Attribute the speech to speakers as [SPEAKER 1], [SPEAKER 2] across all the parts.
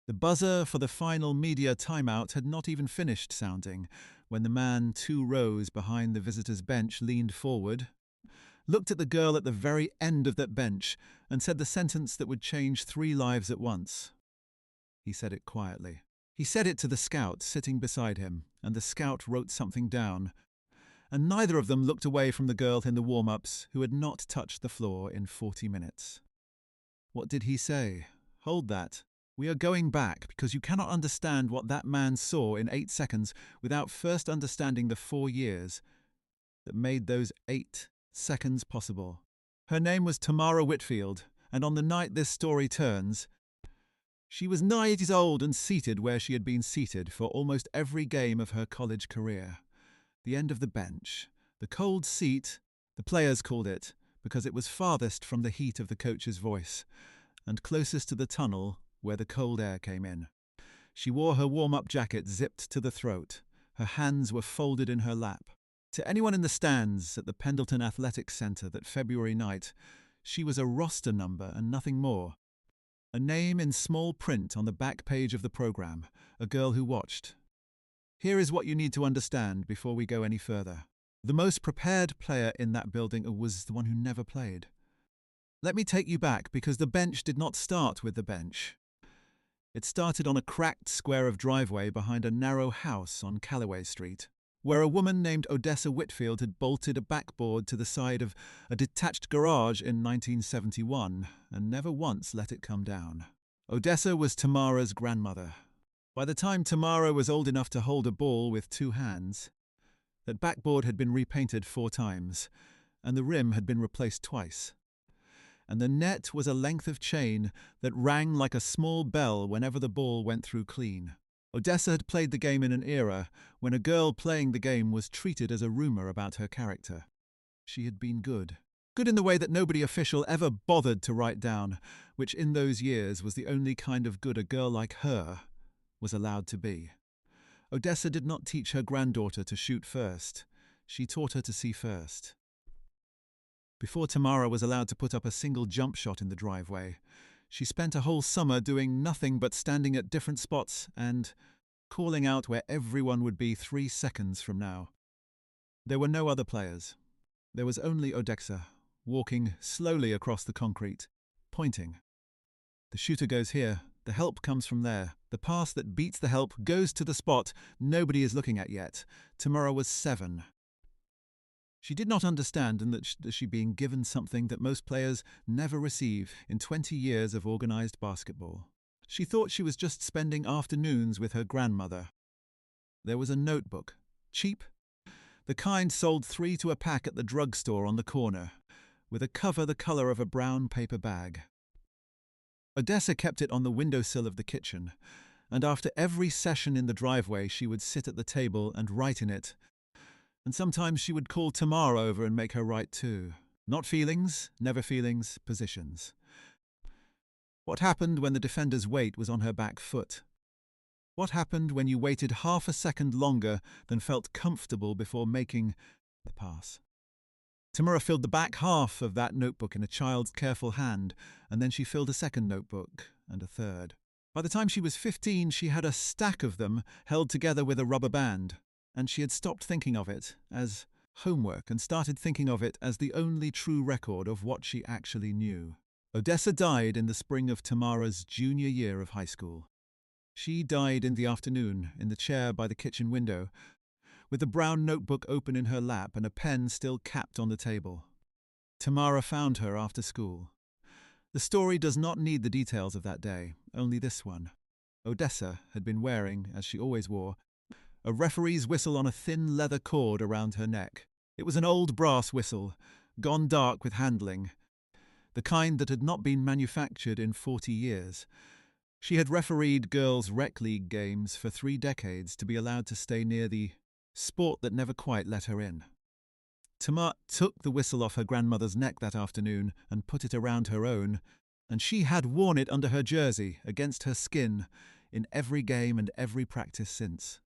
[SPEAKER 1] The buzzer for the final media timeout had not even finished sounding when the man 2 rows behind the visitors' bench leaned forward, looked at the girl at the very end of that bench, and said the sentence that would change 3 lives at once. He said it quietly. He said it to the scout sitting beside him, and the scout wrote something down, and neither of them looked away from the girl in the warm-ups who had not touched the floor in 40 minutes. What did he say? Hold that. We are going back because you cannot understand what that man saw in 8 seconds without first understanding the 4 years that made those 8 seconds possible. Her name was Tamara Whitfield, and on the night this story turns, she was 9 years old and seated where she had been seated for almost every game of her college career. The end of the bench, the cold seat, the players called it, because it was farthest from the heat of the coach's voice, and closest to the tunnel where the cold air came in. She wore her warm-up jacket zipped to the throat. Her hands were folded in her lap. To anyone in the stands at the Pendleton Athletics Center that February night, she was a roster number and nothing more. A name in small print on the back page of the program, a girl who watched. Here is what you need to understand before we go any further. The most prepared player in that building was the one who never played. Let me take you back because the bench did not start with the bench. It started on a cracked square of driveway behind a narrow house on Callaway Street, where a woman named Odessa Whitfield had bolted a backboard to the side of a detached garage in 1971 and never once let it come down. Odessa was Tamara's grandmother. By the time Tamara was old enough to hold a ball with 2 hands, that backboard had been repainted 4 times, and the rim had been replaced twice. And the net was a length of chain that rang like a small bell whenever the ball went through clean. Odessa had played the game in an era when a girl playing the game was treated as a rumor about her character. She had been good. Good in the way that nobody official ever bothered to write down, which in those years was the only kind of good a girl like her was allowed to be. Odessa did not teach her granddaughter to shoot first. She taught her to see first. Before Tamara was allowed to put up a single jump shot in the driveway, she spent a whole summer doing nothing but standing at different spots and calling out where everyone would be 3 seconds from now. There were no other players. There was only Odessa, walking slowly across the concrete, pointing. The shooter goes here, the help comes from there. The pass that beats the help goes to the spot nobody is looking at yet. Tamara was 7. She did not understand that she being given something that most players never receive in 20 years of organized basketball. She thought she was just spending afternoons with her grandmother. There was a notebook, cheap, the kind sold 3 to a pack at the drugstore on the corner, with a cover the color of a brown paper bag. Odessa kept it on the windowsill of the kitchen, and after every session in the driveway she would sit at the table and write in it, and sometimes she would call Tamara over and make her write too. Not feelings, never feelings, positions. What happened when the defender's weight was on her back foot? What happened when you waited half a second longer than felt comfortable before making the pass? Tamara filled the back half of that notebook in a child's careful hand, and then she filled a second notebook and a third. By the time she was 15, she had a stack of them held together with a rubber band, and she had stopped thinking of it as homework and started thinking of it as the only true record of what she actually knew. Odessa died in the spring of Tamara's junior year of high school. She died in the afternoon, in the chair by the kitchen window, with the brown notebook open in her lap and a pen still capped on the table. Tamara found her after school. The story does not need the details of that day, only this one. Odessa had been wearing, as she always wore, a referee's whistle on a thin leather cord around her neck. It was an old brass whistle, gone dark with handling, the kind that had not been manufactured in 40 years. She had refereed girls' rec league games for 3 decades to be allowed to stay near the sport that never quite let her in. Tamar took the whistle off her grandmother's neck that afternoon and put it around her own, and she had worn it under her jersey, against her skin, in every game and every practice since.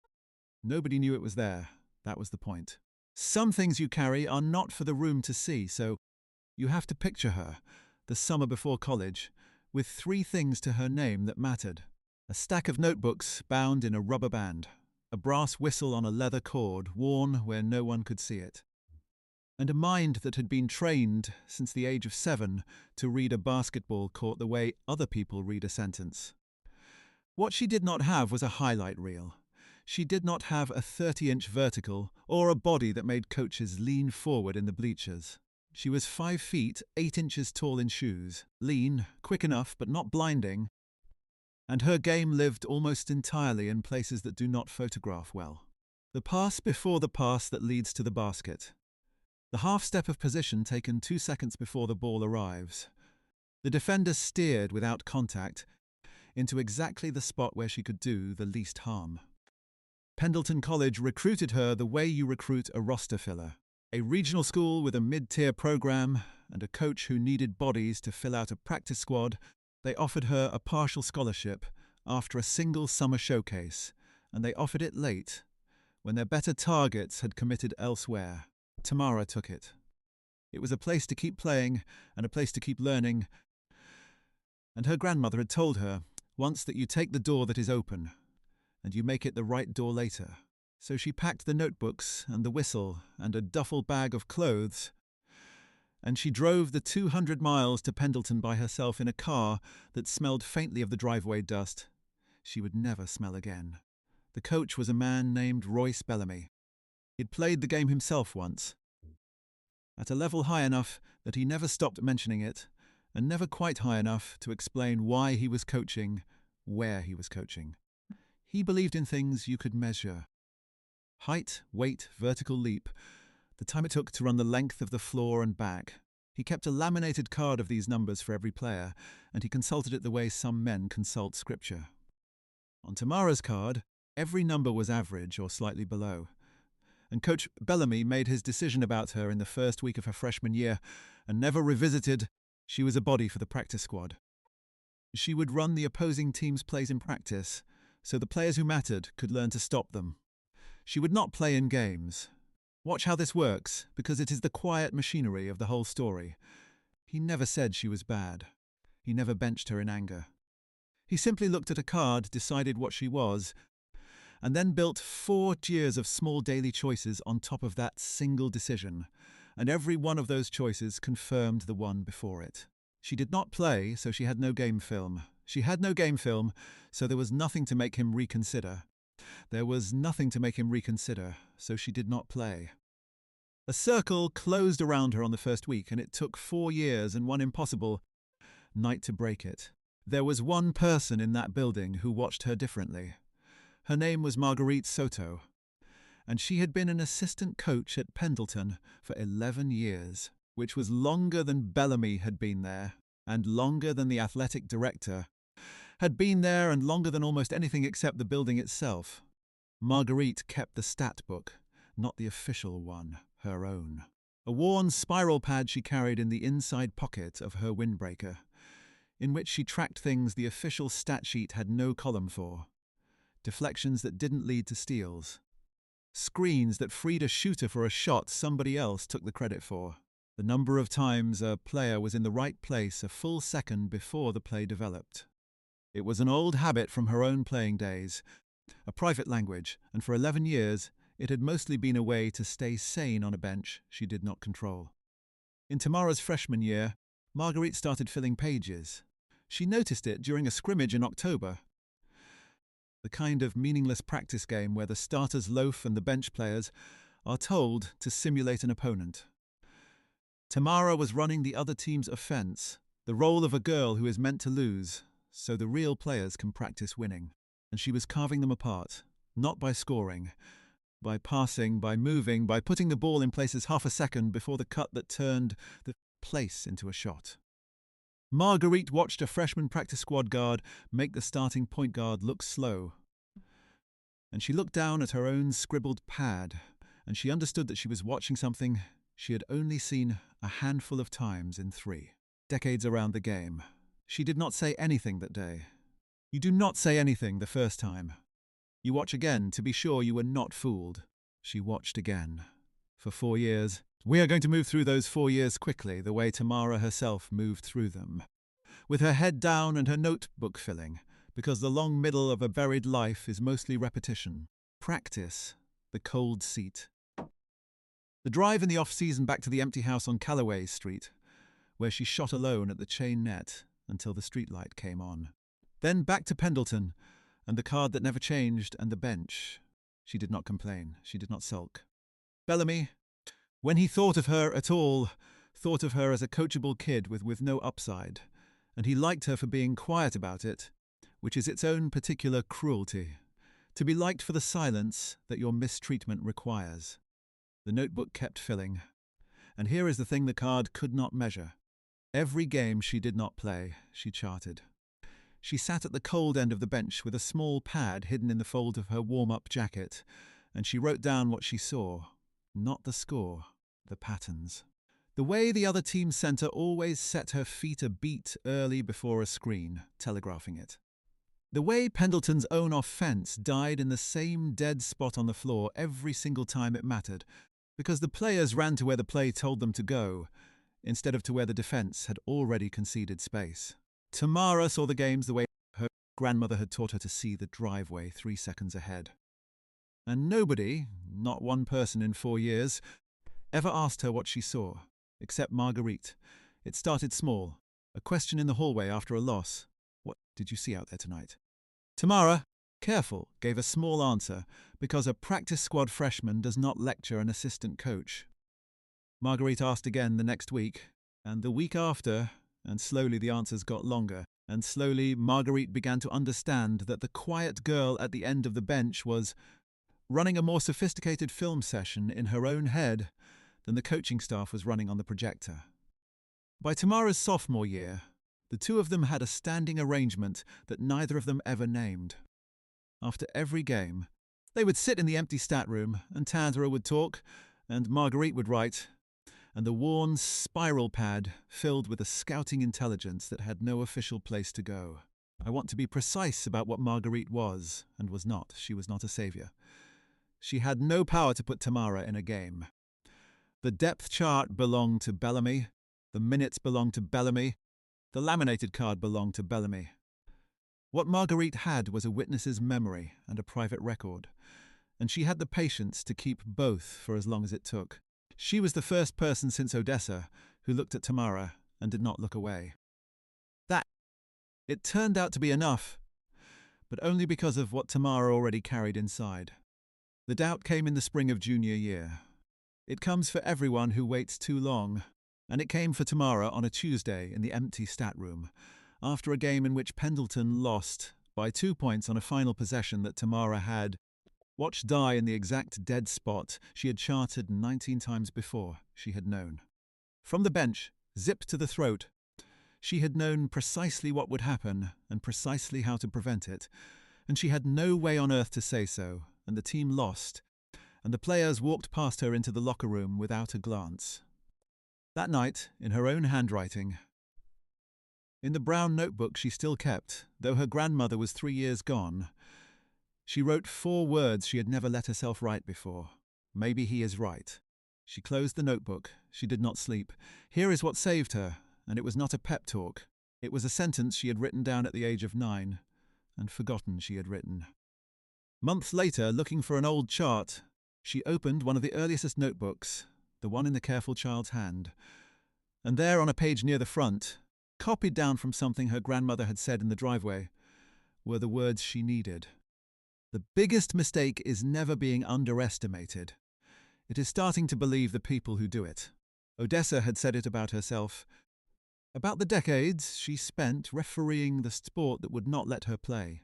[SPEAKER 1] Nobody knew it was there. That was the point. Some things you carry are not for the room to see, so you have to picture her, the summer before college, with 3 things to her name that mattered: A stack of notebooks bound in a rubber band, a brass whistle on a leather cord worn where no one could see it, and a mind that had been trained since the age of 7 to read a basketball court the way other people read a sentence. What she did not have was a highlight reel. She did not have a 30-inch vertical or a body that made coaches lean forward in the bleachers. She was 5 feet 8 inches tall in shoes, lean, quick enough but not blinding, and her game lived almost entirely in places that do not photograph well. The pass before the pass that leads to the basket. The half-step of position taken 2 seconds before the ball arrives. The defender steered without contact into exactly the spot where she could do the least harm. Pendleton College recruited her the way you recruit a roster filler. A regional school with a mid-tier program and a coach who needed bodies to fill out a practice squad, they offered her a partial scholarship after a single summer showcase, and they offered it late, when their better targets had committed elsewhere. Tamara took it. It was a place to keep playing and a place to keep learning, and her grandmother had told her once that you take the door that is open, and you make it the right door later. So she packed the notebooks and the whistle and a duffel bag of clothes, and she drove the 200 miles to Pendleton by herself in a car that smelled faintly of the driveway dust she would never smell again. The coach was a man named Royce Bellamy. He'd played the game himself once, at a level high enough that he never stopped mentioning it, and never quite high enough to explain why he was coaching, where he was coaching. He believed in things you could measure. Height, weight, vertical leap, the time it took to run the length of the floor and back. He kept a laminated card of these numbers for every player, and he consulted it the way some men consult scripture. On Tamara's card, every number was average or slightly below, and Coach Bellamy made his decision about her in the first week of her freshman year and never revisited. She was a body for the practice squad. She would run the opposing team's plays in practice, so the players who mattered could learn to stop them. She would not play in games. Watch how this works, because it is the quiet machinery of the whole story. He never said she was bad. He never benched her in anger. He simply looked at a card, decided what she was, and then built 4 years of small daily choices on top of that single decision, and every one of those choices confirmed the one before it. She did not play, so she had no game film. She had no game film, so there was nothing to make him reconsider. There was nothing to make him reconsider, so she did not play. A circle closed around her on the first week, and it took 4 years and one impossible night to break it. There was one person in that building who watched her differently. Her name was Marguerite Soto, and she had been an assistant coach at Pendleton for 11 years, which was longer than Bellamy had been there, and longer than the athletic director had been there, and longer than almost anything except the building itself. Marguerite kept the stat book, not the official one, her own. A worn spiral pad she carried in the inside pocket of her windbreaker, in which she tracked things the official stat sheet had no column for. Deflections that didn't lead to steals. Screens that freed a shooter for a shot somebody else took the credit for. The number of times a player was in the right place a full second before the play developed. It was an old habit from her own playing days, a private language, and for 11 years it had mostly been a way to stay sane on a bench she did not control. In Tamara's freshman year, Marguerite started filling pages. She noticed it during a scrimmage in October, the kind of meaningless practice game where the starters loaf and the bench players are told to simulate an opponent. Tamara was running the other team's offense, the role of a girl who is meant to lose, so the real players can practice winning. And she was carving them apart, not by scoring, by passing, by moving, by putting the ball in places half a second before the cut that turned the place into a shot. Marguerite watched a freshman practice squad guard make the starting point guard look slow. And she looked down at her own scribbled pad, and she understood that she was watching something she had only seen a handful of times in 3 decades around the game. She did not say anything that day. You do not say anything the first time. You watch again to be sure you were not fooled. She watched again. For 4 years. We are going to move through those 4 years quickly, the way Tamara herself moved through them. With her head down and her notebook filling, because the long middle of a buried life is mostly repetition. Practice, the cold seat. The drive in the off-season back to the empty house on Calloway Street, where she shot alone at the chain net until the streetlight came on. Then back to Pendleton, and the card that never changed, and the bench. She did not complain. She did not sulk. Bellamy, when he thought of her at all, thought of her as a coachable kid with no upside, and he liked her for being quiet about it, which is its own particular cruelty, to be liked for the silence that your mistreatment requires. The notebook kept filling, and here is the thing the card could not measure. Every game she did not play, she charted. She sat at the cold end of the bench with a small pad hidden in the fold of her warm-up jacket, and she wrote down what she saw. Not the score, the patterns. The way the other team's centre always set her feet a beat early before a screen, telegraphing it. The way Pendleton's own offence died in the same dead spot on the floor every single time it mattered, because the players ran to where the play told them to go, instead of to where the defence had already conceded space. Tamara saw the games the way her grandmother had taught her to see the driveway 3 seconds ahead. And nobody, not one person in 4 years, ever asked her what she saw, except Marguerite. It started small, a question in the hallway after a loss. What did you see out there tonight? Tamara, careful, gave a small answer, because a practice squad freshman does not lecture an assistant coach. Marguerite asked again the next week, and the week after, and slowly the answers got longer, and slowly Marguerite began to understand that the quiet girl at the end of the bench was running a more sophisticated film session in her own head than the coaching staff was running on the projector. By Tamara's sophomore year, the two of them had a standing arrangement that neither of them ever named. After every game, they would sit in the empty stat room, and Tamara would talk, and Marguerite would write, and the worn spiral pad filled with a scouting intelligence that had no official place to go. I want to be precise about what Marguerite was and was not. She was not a saviour. She had no power to put Tamara in a game. The depth chart belonged to Bellamy, the minutes belonged to Bellamy, the laminated card belonged to Bellamy. What Marguerite had was a witness's memory and a private record, and she had the patience to keep both for as long as it took. She was the first person since Odessa who looked at Tamara and did not look away. It turned out to be enough, but only because of what Tamara already carried inside. The doubt came in the spring of junior year. It comes for everyone who waits too long, and it came for Tamara on a Tuesday in the empty stat room, after a game in which Pendleton lost by 2 points on a final possession that Tamara had watched die in the exact dead spot she had charted 19 times before. She had known. From the bench, zipped to the throat, she had known precisely what would happen and precisely how to prevent it, and she had no way on earth to say so, and the team lost, and the players walked past her into the locker room without a glance. That night, in her own handwriting, in the brown notebook she still kept, though her grandmother was 3 years gone, she wrote 4 words she had never let herself write before. Maybe he is right. She closed the notebook. She did not sleep. Here is what saved her, and it was not a pep talk. It was a sentence she had written down at the age of 9, and forgotten she had written. Months later, looking for an old chart, she opened one of the earliest notebooks, the one in the careful child's hand, and there on a page near the front, copied down from something her grandmother had said in the driveway, were the words she needed. The biggest mistake is never being underestimated. It is starting to believe the people who do it. Odessa had said it about herself. About the decades she spent refereeing the sport that would not let her play.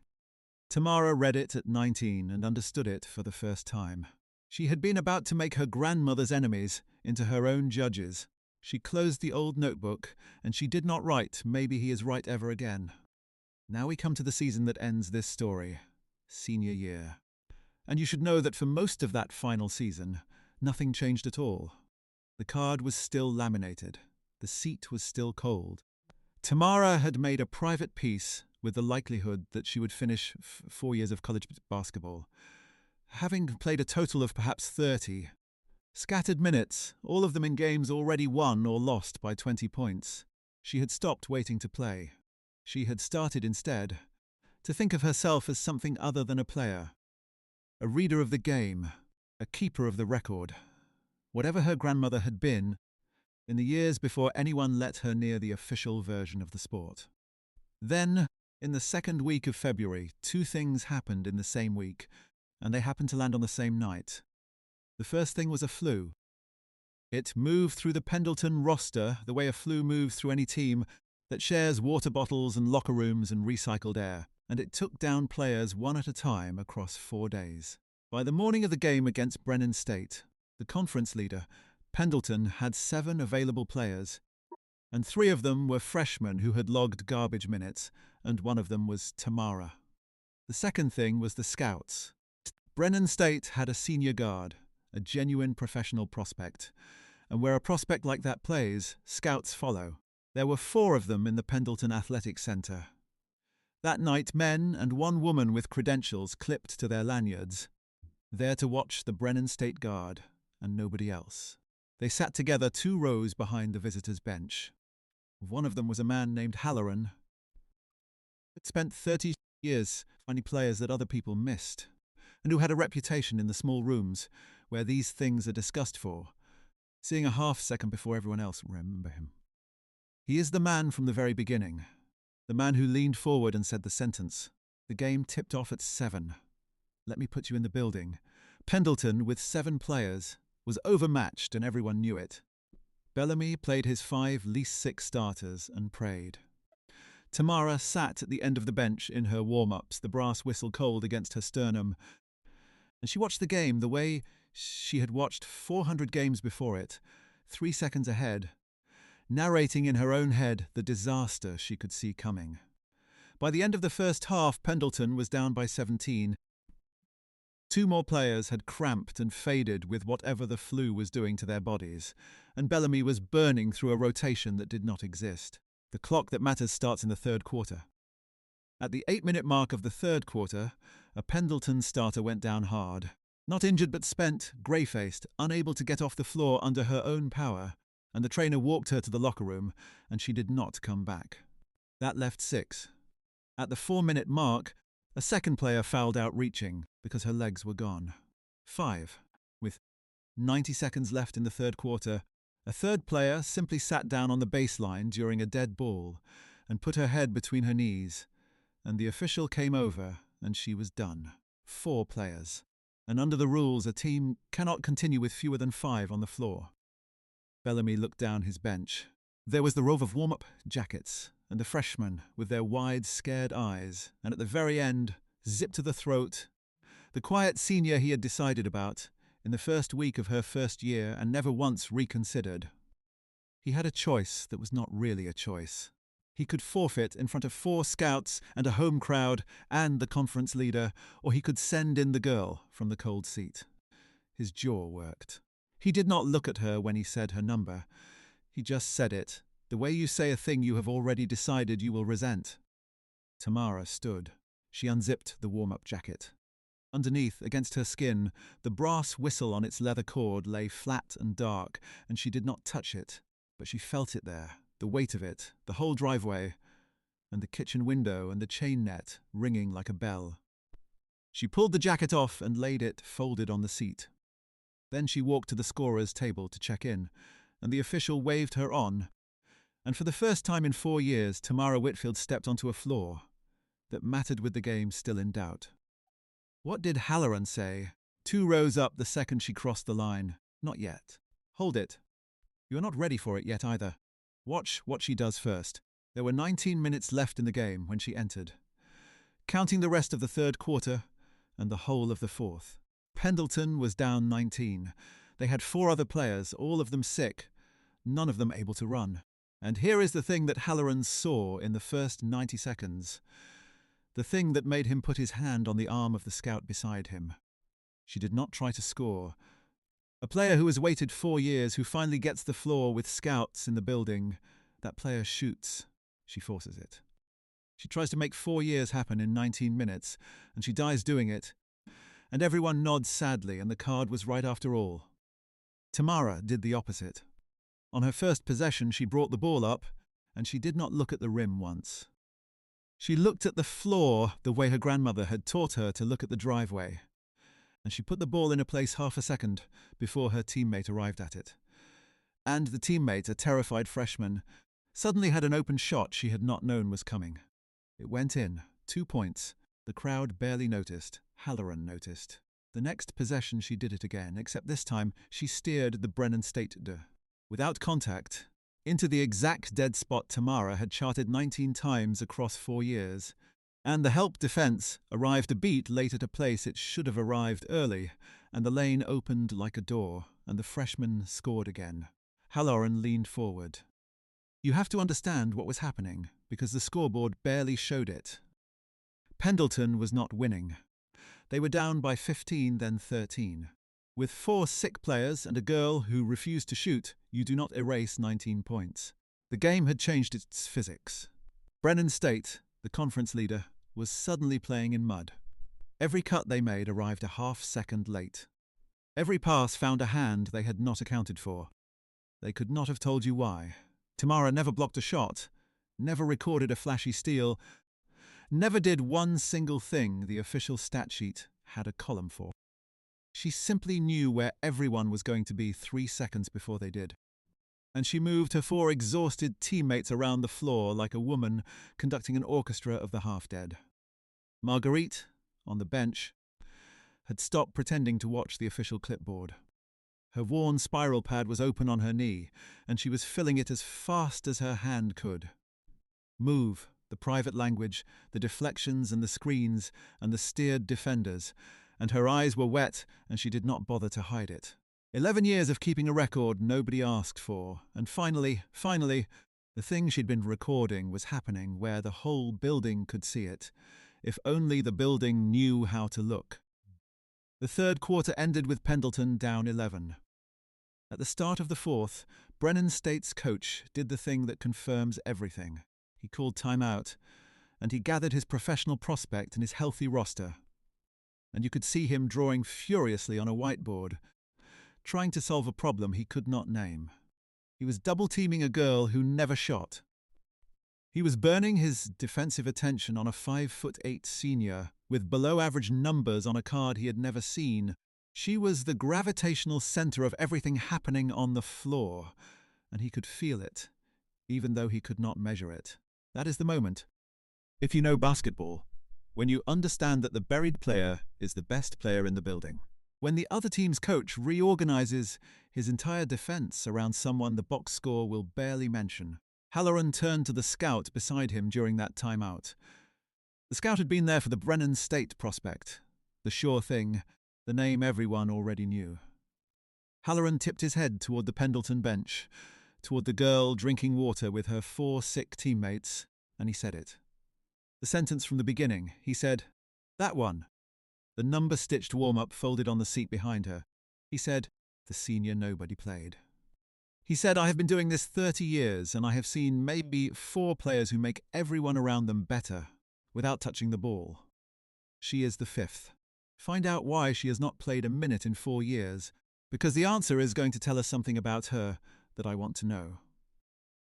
[SPEAKER 1] Tamara read it at 19 and understood it for the first time. She had been about to make her grandmother's enemies into her own judges. She closed the old notebook, and she did not write, "Maybe he is right" ever again. Now we come to the season that ends this story. Senior year. And you should know that for most of that final season, nothing changed at all. The card was still laminated. The seat was still cold. Tamara had made a private peace with the likelihood that she would finish 4 years of college basketball, having played a total of perhaps 30. Scattered minutes, all of them in games already won or lost by 20 points. She had stopped waiting to play. She had started instead to think of herself as something other than a player, a reader of the game, a keeper of the record. Whatever her grandmother had been, in the years before anyone let her near the official version of the sport. Then, in the second week of February, two things happened in the same week, and they happened to land on the same night. The first thing was a flu. It moved through the Pendleton roster the way a flu moves through any team that shares water bottles and locker rooms and recycled air, and it took down players one at a time across 4 days. By the morning of the game against Brennan State, the conference leader, Pendleton had 7 available players, and 3 of them were freshmen who had logged garbage minutes, and one of them was Tamara. The second thing was the scouts. Brennan State had a senior guard, a genuine professional prospect, and where a prospect like that plays, scouts follow. There were 4 of them in the Pendleton Athletic Center. That night, men and 1 woman with credentials clipped to their lanyards, there to watch the Brennan State Guard, and nobody else. They sat together 2 rows behind the visitors' bench. One of them was a man named Halloran, who had spent 30 years finding players that other people missed, and who had a reputation in the small rooms where these things are discussed for, seeing a half second before everyone else remember him. He is the man from the very beginning, the man who leaned forward and said the sentence. The game tipped off at 7. Let me put you in the building. Pendleton, with 7 players, was overmatched and everyone knew it. Bellamy played his 5 least 6 starters and prayed. Tamara sat at the end of the bench in her warm-ups, the brass whistle cold against her sternum, and she watched the game the way she had watched 400 games before it, 3 seconds ahead, narrating in her own head the disaster she could see coming. By the end of the first half, Pendleton was down by 17. 2 more players had cramped and faded with whatever the flu was doing to their bodies, and Bellamy was burning through a rotation that did not exist. The clock that matters starts in the third quarter. At the 8-minute mark of the third quarter, a Pendleton starter went down hard. Not injured but spent, grey-faced, unable to get off the floor under her own power, and the trainer walked her to the locker room, and she did not come back. That left 6. At the 4-minute mark, a second player fouled out reaching because her legs were gone. 5. With 90 seconds left in the third quarter, a third player simply sat down on the baseline during a dead ball and put her head between her knees, and the official came over and she was done. 4 players. And under the rules, a team cannot continue with fewer than 5 on the floor. Bellamy looked down his bench. There was the row of warm-up jackets, and the freshmen with their wide, scared eyes, and at the very end, zipped to the throat, the quiet senior he had decided about in the first week of her first year and never once reconsidered. He had a choice that was not really a choice. He could forfeit in front of 4 scouts and a home crowd and the conference leader, or he could send in the girl from the cold seat. His jaw worked. He did not look at her when he said her number. He just said it, the way you say a thing you have already decided you will resent. Tamara stood. She unzipped the warm-up jacket. Underneath, against her skin, the brass whistle on its leather cord lay flat and dark, and she did not touch it, but she felt it there, the weight of it, the whole driveway, and the kitchen window and the chain net ringing like a bell. She pulled the jacket off and laid it folded on the seat. Then she walked to the scorer's table to check in, and the official waved her on, and for the first time in 4 years, Tamara Whitfield stepped onto a floor that mattered with the game still in doubt. What did Halloran say? 2 rows up the second she crossed the line. Not yet. Hold it. You are not ready for it yet either. Watch what she does first. There were 19 minutes left in the game when she entered, counting the rest of the third quarter and the whole of the fourth. Pendleton was down 19. They had 4 other players, all of them sick, none of them able to run. And here is the thing that Halloran saw in the first 90 seconds. The thing that made him put his hand on the arm of the scout beside him. She did not try to score. A player who has waited 4 years, who finally gets the floor with scouts in the building, that player shoots. She forces it. She tries to make 4 years happen in 19 minutes, and she dies doing it. And everyone nods sadly, and the card was right after all. Tamara did the opposite. On her first possession, she brought the ball up, and she did not look at the rim once. She looked at the floor the way her grandmother had taught her to look at the driveway, and she put the ball in a place half a second before her teammate arrived at it. And the teammate, a terrified freshman, suddenly had an open shot she had not known was coming. It went in, 2 points. The crowd barely noticed. Halloran noticed. The next possession she did it again, except this time she steered the Brennan State without contact into the exact dead spot Tamara had charted 19 times across 4 years. And the help defense arrived a beat late at a place it should have arrived early, and the lane opened like a door, and the freshman scored again. Halloran leaned forward. You have to understand what was happening, because the scoreboard barely showed it. Pendleton was not winning. They were down by 15, then 13. With 4 sick players and a girl who refused to shoot, you do not erase 19 points. The game had changed its physics. Brennan State, the conference leader, was suddenly playing in mud. Every cut they made arrived a half-second late. Every pass found a hand they had not accounted for. They could not have told you why. Tamara never blocked a shot, never recorded a flashy steal, never did one single thing the official stat sheet had a column for. She simply knew where everyone was going to be 3 seconds before they did. And she moved her 4 exhausted teammates around the floor like a woman conducting an orchestra of the half-dead. Marguerite, on the bench, had stopped pretending to watch the official clipboard. Her worn spiral pad was open on her knee, and she was filling it as fast as her hand could. Move, the private language, the deflections and the screens and the steered defenders, and her eyes were wet, and she did not bother to hide it. 11 years of keeping a record nobody asked for, and finally, the thing she'd been recording was happening where the whole building could see it, if only the building knew how to look. The third quarter ended with Pendleton down 11. At the start of the fourth, Brennan State's coach did the thing that confirms everything. He called timeout, and he gathered his professional prospect and his healthy roster. And you could see him drawing furiously on a whiteboard, trying to solve a problem he could not name. He was double-teaming a girl who never shot. He was burning his defensive attention on a 5'8" senior with below-average numbers on a card he had never seen. She was the gravitational center of everything happening on the floor, and he could feel it, even though he could not measure it. That is the moment, if you know basketball, when you understand that the buried player is the best player in the building. When the other team's coach reorganizes his entire defense around someone the box score will barely mention. Halloran turned to the scout beside him during that timeout. The scout had been there for the Brennan State prospect, the sure thing, the name everyone already knew. Halloran tipped his head toward the Pendleton bench, toward the girl drinking water with her 4 sick teammates, and he said it. The sentence from the beginning, he said, "That one." The number-stitched warm-up folded on the seat behind her. He said, "The senior nobody played." He said, "I have been doing this 30 years, and I have seen maybe 4 players who make everyone around them better, without touching the ball. She is the 5th. Find out why she has not played a minute in 4 years, because the answer is going to tell us something about her that I want to know."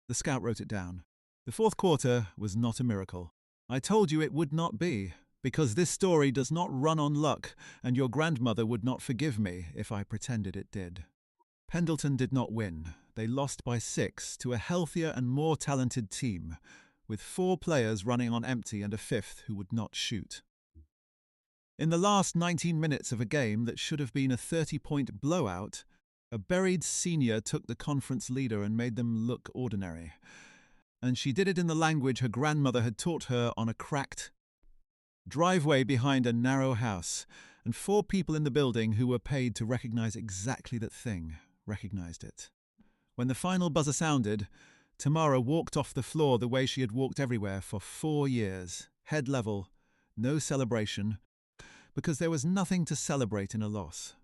[SPEAKER 1] The scout wrote it down. The fourth quarter was not a miracle. I told you it would not be, because this story does not run on luck, and your grandmother would not forgive me if I pretended it did. Pendleton did not win. They lost by 6 to a healthier and more talented team, with 4 players running on empty and a 5th who would not shoot. In the last 19 minutes of a game that should have been a 30-point blowout, a buried senior took the conference leader and made them look ordinary. And she did it in the language her grandmother had taught her on a cracked driveway behind a narrow house, and 4 people in the building who were paid to recognize exactly that thing recognized it. When the final buzzer sounded, Tamara walked off the floor the way she had walked everywhere for 4 years, head level, no celebration, because there was nothing to celebrate in a loss.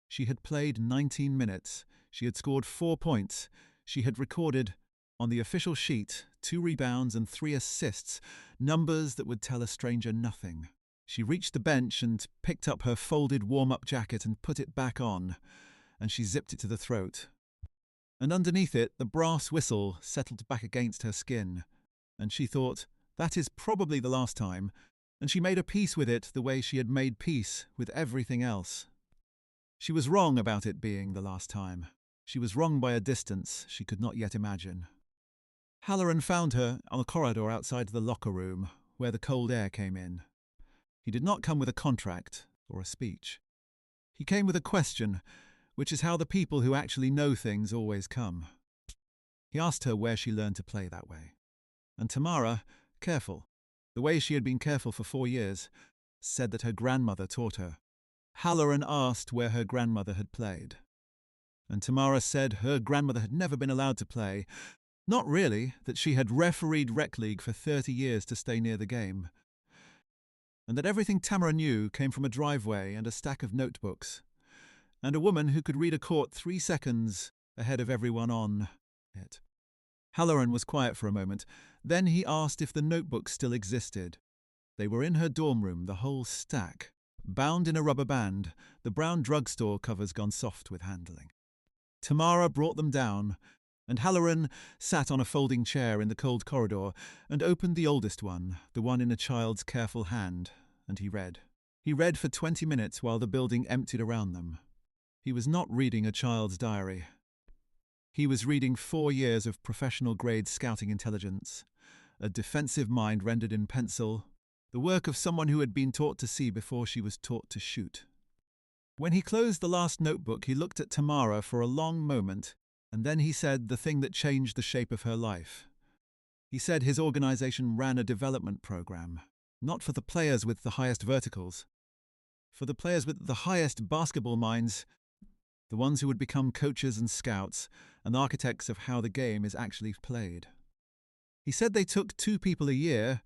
[SPEAKER 1] She had played 19 minutes, she had scored 4 points, she had recorded, on the official sheet, 2 rebounds and 3 assists, numbers that would tell a stranger nothing. She reached the bench and picked up her folded warm-up jacket and put it back on, and she zipped it to the throat. And underneath it, the brass whistle settled back against her skin, and she thought, That is probably the last time, and she made a peace with it the way she had made peace with everything else. She was wrong about it being the last time. She was wrong by a distance she could not yet imagine. Halloran found her on the corridor outside the locker room, where the cold air came in. He did not come with a contract or a speech. He came with a question, which is how the people who actually know things always come. He asked her where she learned to play that way. And Tamara, careful, the way she had been careful for 4 years, said that her grandmother taught her. Halloran asked where her grandmother had played. And Tamara said her grandmother had never been allowed to play. Not really, that she had refereed Rec League for 30 years to stay near the game. And that everything Tamara knew came from a driveway and a stack of notebooks. And a woman who could read a court 3 seconds ahead of everyone on it. Halloran was quiet for a moment. Then he asked if the notebooks still existed. They were in her dorm room, the whole stack, bound in a rubber band, the brown drugstore covers gone soft with handling. Tamara brought them down, and Halloran sat on a folding chair in the cold corridor and opened the oldest one, the one in a child's careful hand, and he read. He read for 20 minutes while the building emptied around them. He was not reading a child's diary. He was reading 4 years of professional-grade scouting intelligence, a defensive mind rendered in pencil, the work of someone who had been taught to see before she was taught to shoot. When he closed the last notebook, he looked at Tamara for a long moment, and then he said the thing that changed the shape of her life. He said his organization ran a development program, not for the players with the highest verticals, for the players with the highest basketball minds, the ones who would become coaches and scouts and architects of how the game is actually played. He said they took 2 people a year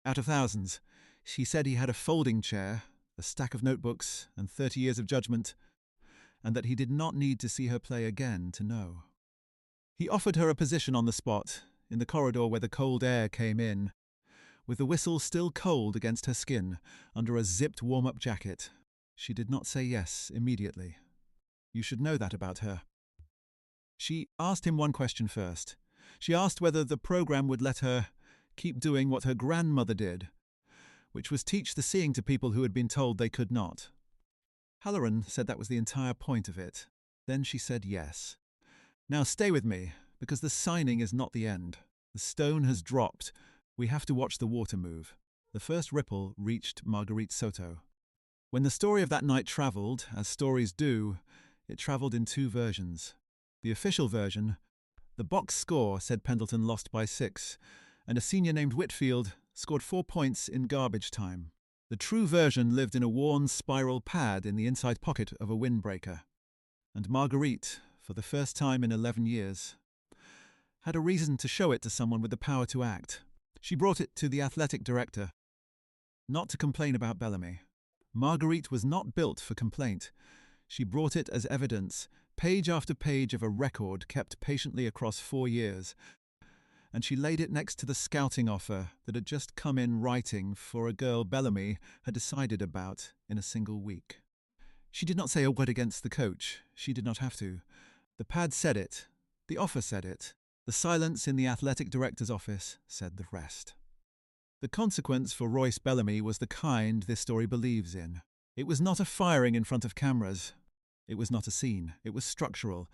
[SPEAKER 1] out of thousands. He said he had a folding chair, a stack of notebooks, and 30 years of judgment, and that he did not need to see her play again to know. He offered her a position on the spot, in the corridor where the cold air came in, with the whistle still cold against her skin, under a zipped warm-up jacket. She did not say yes immediately. You should know that about her. She asked him one question first. She asked whether the program would let her keep doing what her grandmother did, which was teach the seeing to people who had been told they could not. Halloran said that was the entire point of it. Then she said yes. Now stay with me, because the signing is not the end. The stone has dropped. We have to watch the water move. The first ripple reached Marguerite Soto. When the story of that night travelled, as stories do, it travelled in 2 versions. The official version, the box score said Pendleton lost by 6, and a senior named Whitfield scored 4 points in garbage time. The true version lived in a worn spiral pad in the inside pocket of a windbreaker. And Marguerite, for the first time in 11 years, had a reason to show it to someone with the power to act. She brought it to the athletic director, not to complain about Bellamy. Marguerite was not built for complaint. She brought it as evidence, page after page of a record kept patiently across 4 years, and she laid it next to the scouting offer that had just come in writing for a girl Bellamy had decided about in a single week. She did not say a word against the coach. She did not have to. The pad said it. The offer said it. The silence in the athletic director's office said the rest. The consequence for Royce Bellamy was the kind this story believes in. It was not a firing in front of cameras. It was not a scene. It was structural,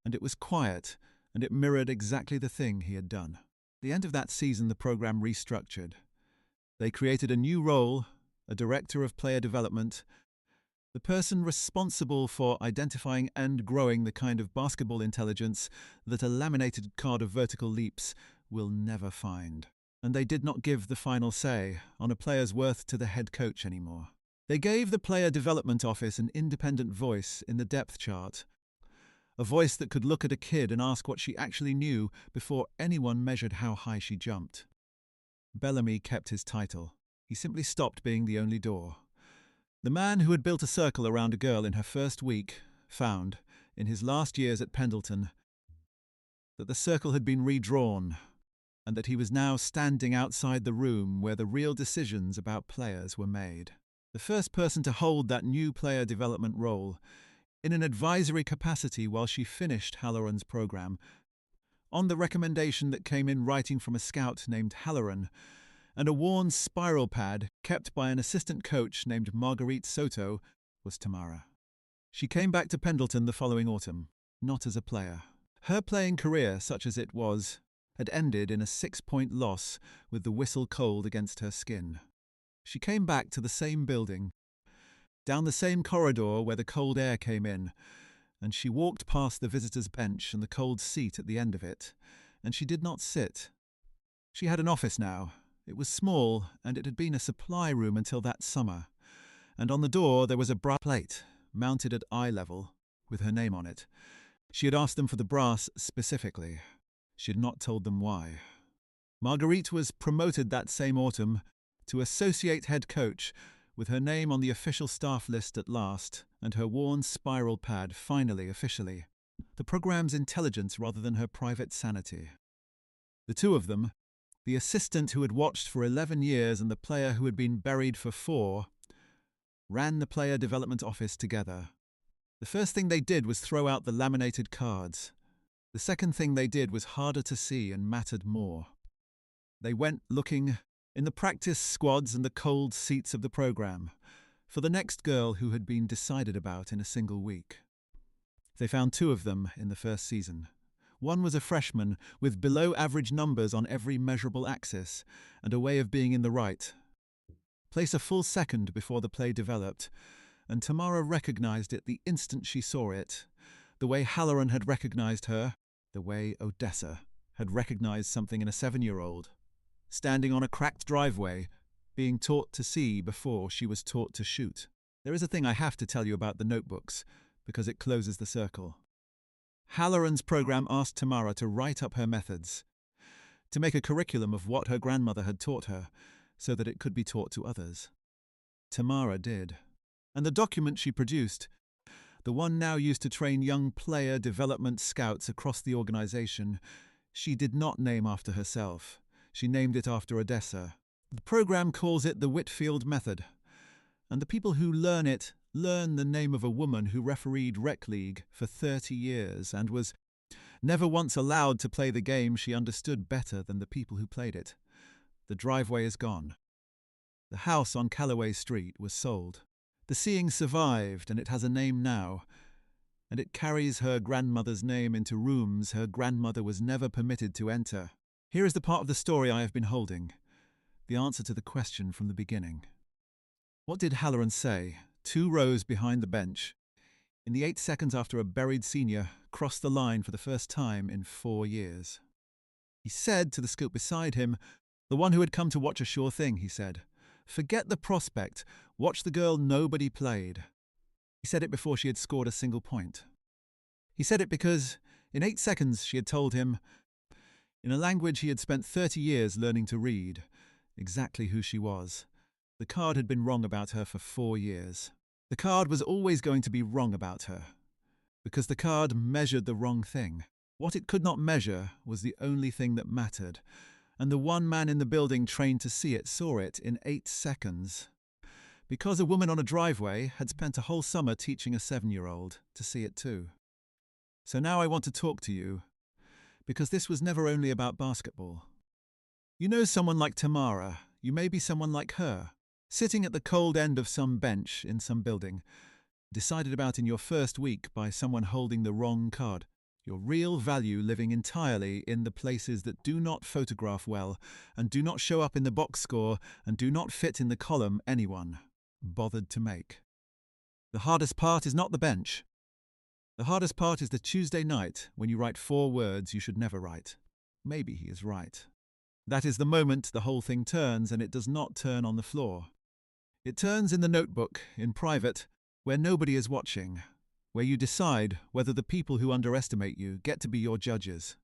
[SPEAKER 1] and it was quiet, and it mirrored exactly the thing he had done. At the end of that season, the program restructured. They created a new role, a director of player development, the person responsible for identifying and growing the kind of basketball intelligence that a laminated card of vertical leaps will never find. And they did not give the final say on a player's worth to the head coach anymore. They gave the player development office an independent voice in the depth chart, a voice that could look at a kid and ask what she actually knew before anyone measured how high she jumped. Bellamy kept his title. He simply stopped being the only door. The man who had built a circle around a girl in her first week found, in his last years at Pendleton, that the circle had been redrawn, and that he was now standing outside the room where the real decisions about players were made. The first person to hold that new player development role, in an advisory capacity while she finished Halloran's program, on the recommendation that came in writing from a scout named Halloran, and a worn spiral pad kept by an assistant coach named Marguerite Soto was Tamara. She came back to Pendleton the following autumn, not as a player. Her playing career, such as it was, had ended in a 6-point loss with the whistle cold against her skin. She came back to the same building, down the same corridor where the cold air came in, and she walked past the visitor's bench and the cold seat at the end of it, and she did not sit. She had an office now. It was small, and it had been a supply room until that summer, and on the door there was a brass plate, mounted at eye level, with her name on it. She had asked them for the brass specifically. She had not told them why. Marguerite was promoted that same autumn to associate head coach, with her name on the official staff list at last, and her worn spiral pad finally officially. The programme's intelligence rather than her private sanity. The two of them, the assistant who had watched for 11 years and the player who had been buried for 4, ran the player development office together. The first thing they did was throw out the laminated cards. The second thing they did was harder to see and mattered more. They went looking, in the practice squads and the cold seats of the programme, for the next girl who had been decided about in a single week. They found 2 of them in the first season. One was a freshman with below-average numbers on every measurable axis and a way of being in the right. Place a full second before the play developed, and Tamara recognised it the instant she saw it, the way Halloran had recognised her, the way Odessa had recognised something in a 7-year-old, standing on a cracked driveway, being taught to see before she was taught to shoot. There is a thing I have to tell you about the notebooks, because it closes the circle. Halloran's programme asked Tamara to write up her methods, to make a curriculum of what her grandmother had taught her, so that it could be taught to others. Tamara did. And the document she produced, the one now used to train young player development scouts across the organisation, she did not name after herself. She named it after Odessa. The programme calls it the Whitfield Method, and the people who learn it learn the name of a woman who refereed rec league for 30 years and was never once allowed to play the game she understood better than the people who played it. The driveway is gone. The house on Calloway Street was sold. The seeing survived, and it has a name now, and it carries her grandmother's name into rooms her grandmother was never permitted to enter. Here is the part of the story I have been holding, the answer to the question from the beginning. What did Halloran say, 2 rows behind the bench, in the 8 seconds after a buried senior crossed the line for the first time in 4 years? He said to the scoop beside him, the one who had come to watch a sure thing, he said, "Forget the prospect, watch the girl nobody played." He said it before she had scored a single point. He said it because, in 8 seconds, she had told him, in a language he had spent 30 years learning to read, exactly who she was. The card had been wrong about her for 4 years. The card was always going to be wrong about her, because the card measured the wrong thing. What it could not measure was the only thing that mattered, and the one man in the building trained to see it saw it in 8 seconds. Because a woman on a driveway had spent a whole summer teaching a 7-year-old to see it too. So now I want to talk to you, because this was never only about basketball. You know someone like Tamara, you may be someone like her, sitting at the cold end of some bench in some building, decided about in your first week by someone holding the wrong card. Your real value living entirely in the places that do not photograph well, and do not show up in the box score, and do not fit in the column anyone bothered to make. The hardest part is not the bench. The hardest part is the Tuesday night when you write 4 words you should never write. Maybe he is right. That is the moment the whole thing turns, and it does not turn on the floor. It turns in the notebook, in private, where nobody is watching, where you decide whether the people who underestimate you get to be your judges.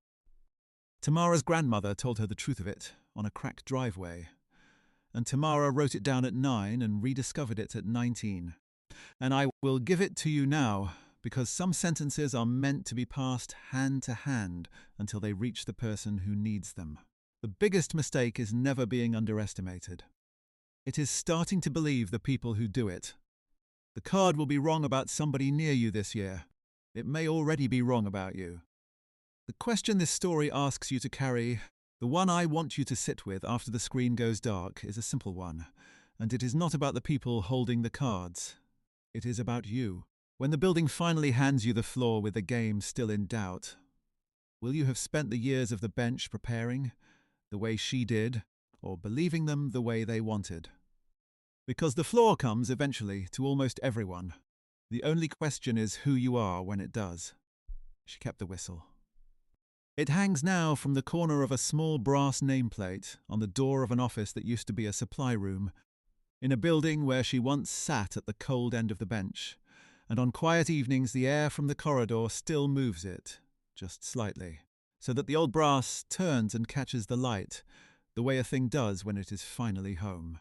[SPEAKER 1] Tamara's grandmother told her the truth of it on a cracked driveway, and Tamara wrote it down at 9 and rediscovered it at 19. And I will give it to you now, because some sentences are meant to be passed hand to hand until they reach the person who needs them. The biggest mistake is never being underestimated. It is starting to believe the people who do it. The card will be wrong about somebody near you this year. It may already be wrong about you. The question this story asks you to carry, The one I want you to sit with after the screen goes dark is a simple one, and it is not about the people holding the cards. It is about you. When the building finally hands you the floor with the game still in doubt, will you have spent the years of the bench preparing, the way she did, or believing them the way they wanted? Because the floor comes eventually to almost everyone. The only question is who you are when it does. She kept the whistle. It hangs now from the corner of a small brass nameplate on the door of an office that used to be a supply room, in a building where she once sat at the cold end of the bench, and on quiet evenings the air from the corridor still moves it, just slightly, so that the old brass turns and catches the light, the way a thing does when it is finally home.